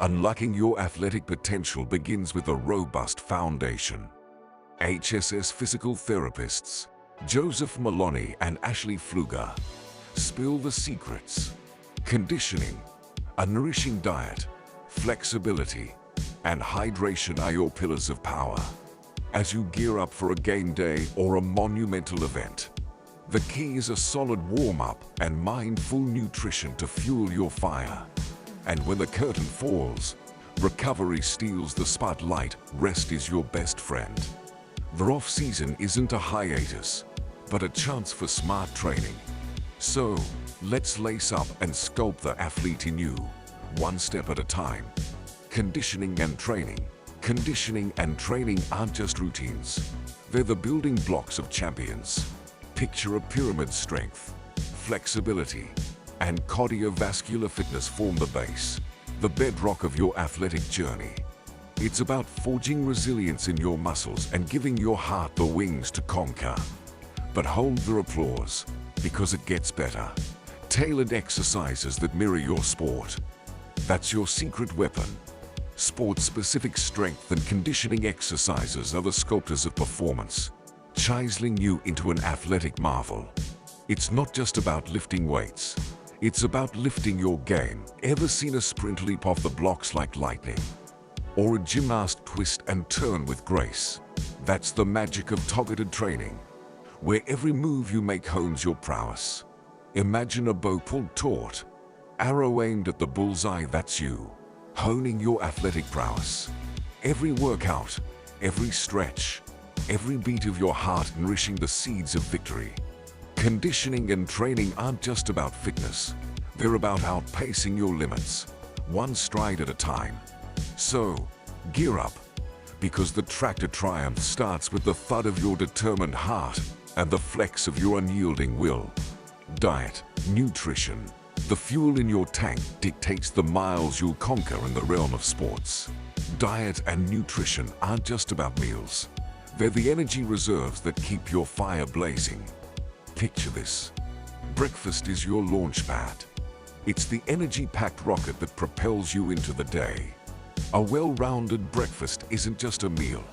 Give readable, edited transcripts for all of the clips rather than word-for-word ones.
Unlocking your athletic potential begins with a robust foundation. HSS physical therapists Joseph Maloney and Ashley Pfluger spill the secrets. Conditioning, a nourishing diet, flexibility, and hydration are your pillars of power. As you gear up for a game day or a monumental event, the key is a solid warm-up and mindful nutrition to fuel your fire. And when the curtain falls, recovery steals the spotlight, rest is your best friend. The off-season isn't a hiatus, but a chance for smart training. So, let's lace up and sculpt the athlete in you, one step at a time. Conditioning and training. Conditioning and training aren't just routines. They're the building blocks of champions. Picture a pyramid: strength, flexibility, and cardiovascular fitness form the base, the bedrock of your athletic journey. It's about forging resilience in your muscles and giving your heart the wings to conquer. But hold the applause, because it gets better. Tailored exercises that mirror your sport. That's your secret weapon. Sport-specific strength and conditioning exercises are the sculptors of performance, chiseling you into an athletic marvel. It's not just about lifting weights. It's about lifting your game. Ever seen a sprint leap off the blocks like lightning? Or a gymnast twist and turn with grace? That's the magic of targeted training, where every move you make hones your prowess. Imagine a bow pulled taut, arrow aimed at the bullseye. That's you, honing your athletic prowess. Every workout, every stretch, every beat of your heart nourishing the seeds of victory. Conditioning and training aren't just about fitness. They're about outpacing your limits, one stride at a time. So, gear up, because the track to triumph starts with the thud of your determined heart and the flex of your unyielding will. Diet, nutrition, the fuel in your tank dictates the miles you'll conquer in the realm of sports. Diet and nutrition aren't just about meals. They're the energy reserves that keep your fire blazing. Picture this. Breakfast is your launch pad. It's the energy-packed rocket that propels you into the day. A well-rounded breakfast isn't just a meal.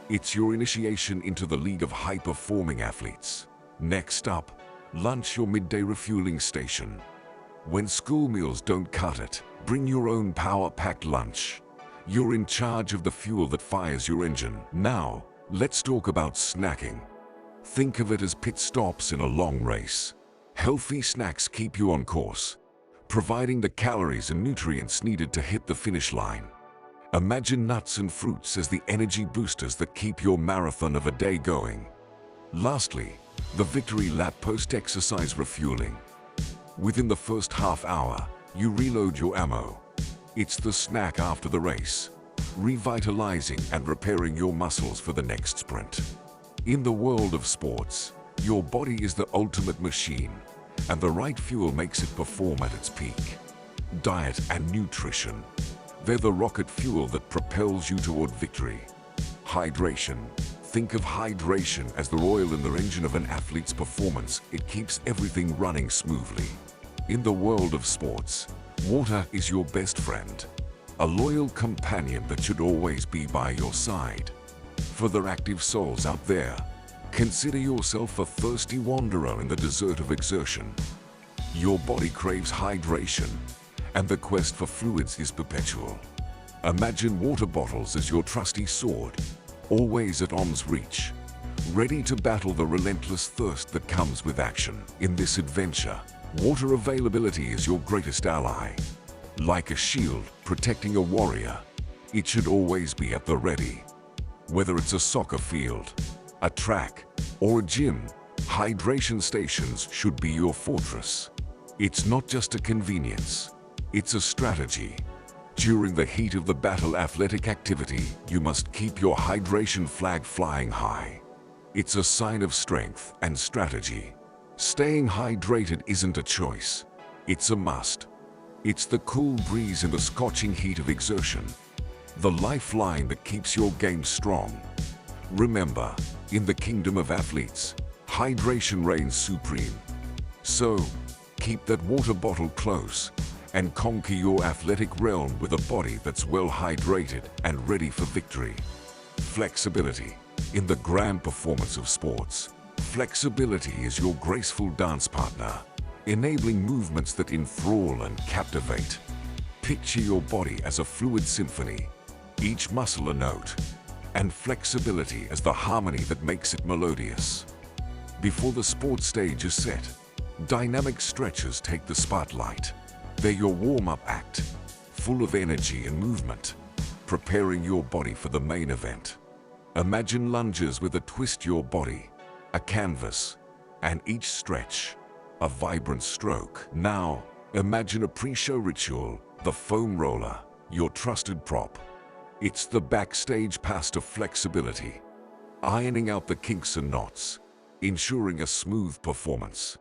It's your initiation into the league of high-performing athletes. Next up, lunch, your midday refueling station. When school meals don't cut it, bring your own power-packed lunch. You're in charge of the fuel that fires your engine. Now, let's talk about snacking. Think of it as pit stops in a long race. Healthy snacks keep you on course, providing the calories and nutrients needed to hit the finish line. Imagine nuts and fruits as the energy boosters that keep your marathon of a day going. Lastly, the victory lap post-exercise refueling. Within the first half hour, you reload your ammo. It's the snack after the race, revitalizing and repairing your muscles for the next sprint. In the world of sports, your body is the ultimate machine, and the right fuel makes it perform at its peak. Diet and nutrition. They're the rocket fuel that propels you toward victory. Hydration. Think of hydration as the oil in the engine of an athlete's performance. It keeps everything running smoothly. In the world of sports, water is your best friend, a loyal companion that should always be by your side. For the active souls out there, consider yourself a thirsty wanderer in the desert of exertion. Your body craves hydration, and the quest for fluids is perpetual. Imagine water bottles as your trusty sword, always at arm's reach, ready to battle the relentless thirst that comes with action. In this adventure, water availability is your greatest ally. Like a shield protecting a warrior, it should always be at the ready. Whether it's a soccer field, a track, or a gym, hydration stations should be your fortress. It's not just a convenience, it's a strategy. During the heat of the battle athletic activity, you must keep your hydration flag flying high. It's a sign of strength and strategy. Staying hydrated isn't a choice, it's a must. It's the cool breeze in the scorching heat of exertion, the lifeline that keeps your game strong. Remember, in the kingdom of athletes, hydration reigns supreme. So, keep that water bottle close and conquer your athletic realm with a body that's well hydrated and ready for victory. Flexibility. In the grand performance of sports, flexibility is your graceful dance partner, enabling movements that enthrall and captivate. Picture your body as a fluid symphony, each muscle a note, and flexibility as the harmony that makes it melodious. Before the sports stage is set, dynamic stretches take the spotlight. They're your warm-up act, full of energy and movement, preparing your body for the main event. Imagine lunges with a twist your body, a canvas, and each stretch, a vibrant stroke. Now, imagine a pre-show ritual, the foam roller, your trusted prop. It's the backstage pass to flexibility, ironing out the kinks and knots, ensuring a smooth performance.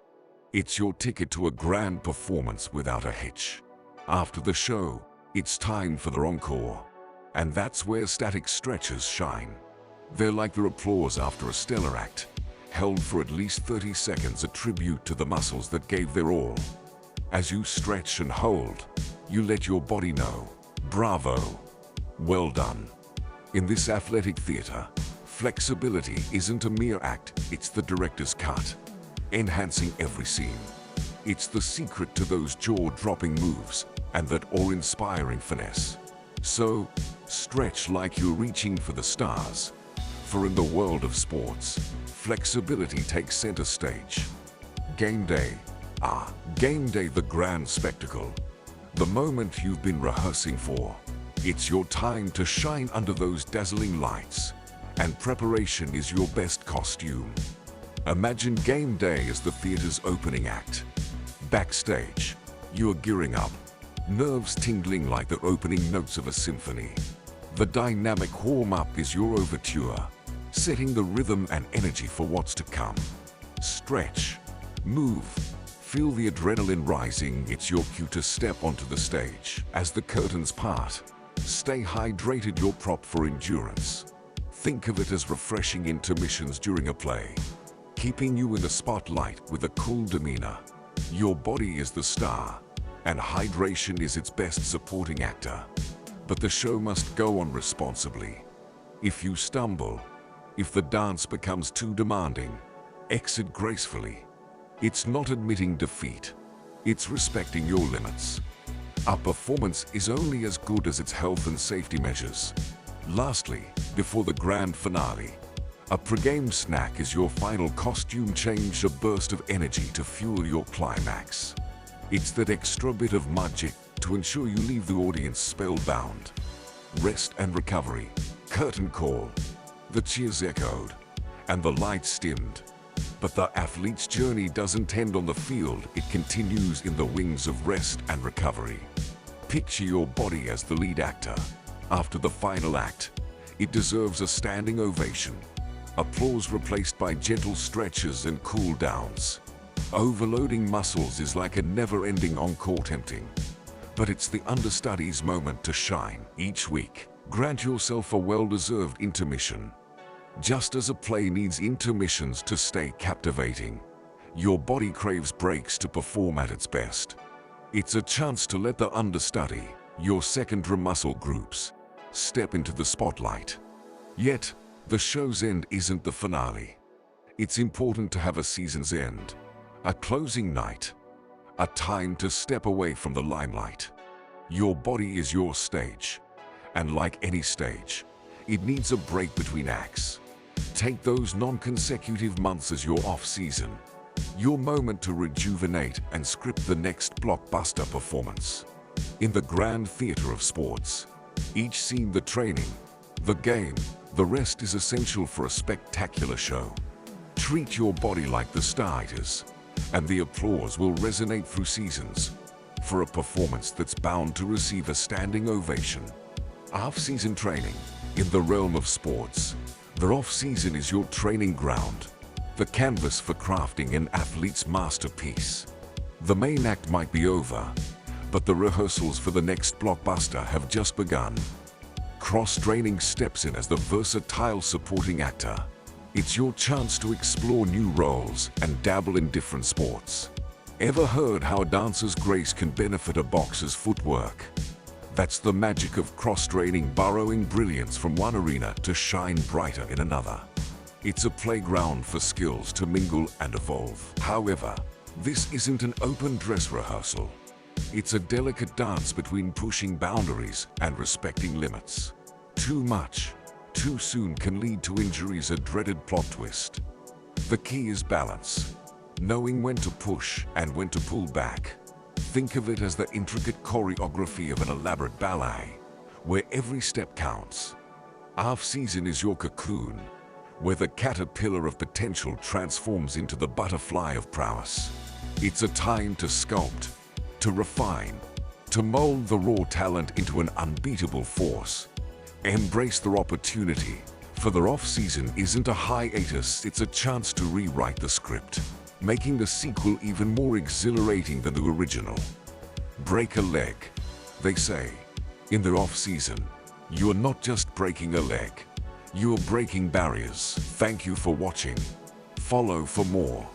It's your ticket to a grand performance without a hitch. After the show, it's time for the encore. And that's where static stretches shine. They're like the applause after a stellar act, held for at least 30 seconds, a tribute to the muscles that gave their all. As you stretch and hold, you let your body know, bravo, well done. In this athletic theater, flexibility isn't a mere act, it's the director's cut, enhancing every scene. It's the secret to those jaw-dropping moves and that awe-inspiring finesse. So, stretch like you're reaching for the stars. For in the world of sports, flexibility takes center stage. Game day. Game day, the grand spectacle. The moment you've been rehearsing for. It's your time to shine under those dazzling lights. And preparation is your best costume. Imagine game day as the theater's opening act. Backstage, you're gearing up, nerves tingling like the opening notes of a symphony. The dynamic warm-up is your overture, setting the rhythm and energy for what's to come. Stretch, move, feel the adrenaline rising. It's your cue to step onto the stage. As the curtains part, stay hydrated, your prop for endurance. Think of it as refreshing intermissions during a play, keeping you in the spotlight with a cool demeanor. Your body is the star, and hydration is its best supporting actor. But the show must go on responsibly. If you stumble, if the dance becomes too demanding, exit gracefully. It's not admitting defeat, it's respecting your limits. Our performance is only as good as its health and safety measures. Lastly, before the grand finale, a pre-game snack is your final costume change, a burst of energy to fuel your climax. It's that extra bit of magic to ensure you leave the audience spellbound. Rest and recovery, curtain call, the cheers echoed, and the lights dimmed. But the athlete's journey doesn't end on the field, it continues in the wings of rest and recovery. Picture your body as the lead actor. After the final act, it deserves a standing ovation. Applause replaced by gentle stretches and cool downs. Overloading muscles is like a never-ending encore tempting. But it's the understudy's moment to shine. Each week, grant yourself a well-deserved intermission. Just as a play needs intermissions to stay captivating, your body craves breaks to perform at its best. It's a chance to let the understudy, your secondary muscle groups, step into the spotlight. Yet, the show's end isn't the finale. It's important to have a season's end, a closing night, a time to step away from the limelight. Your body is your stage, and like any stage, it needs a break between acts. Take those non-consecutive months as your off-season, your moment to rejuvenate and script the next blockbuster performance. In the grand theater of sports, each scene, the training, the game, the rest is essential for a spectacular show. Treat your body like the star it is, and the applause will resonate through seasons for a performance that's bound to receive a standing ovation. Off-season training. In the realm of sports, the off-season is your training ground, the canvas for crafting an athlete's masterpiece. The main act might be over, but the rehearsals for the next blockbuster have just begun. Cross-training steps in as the versatile supporting actor. It's your chance to explore new roles and dabble in different sports. Ever heard how a dancer's grace can benefit a boxer's footwork? That's the magic of cross-training, borrowing brilliance from one arena to shine brighter in another. It's a playground for skills to mingle and evolve. However, this isn't an open dress rehearsal. It's a delicate dance between pushing boundaries and respecting limits. Too much, too soon can lead to injuries, a dreaded plot twist. The key is balance, knowing when to push and when to pull back. Think of it as the intricate choreography of an elaborate ballet, where every step counts. Off-season is your cocoon, where the caterpillar of potential transforms into the butterfly of prowess. It's a time to sculpt, to refine, to mold the raw talent into an unbeatable force. Embrace the opportunity, for the off-season isn't a hiatus, it's a chance to rewrite the script, making the sequel even more exhilarating than the original. Break a leg, they say. In the off-season, you're not just breaking a leg, you're breaking barriers. Thank you for watching. Follow for more.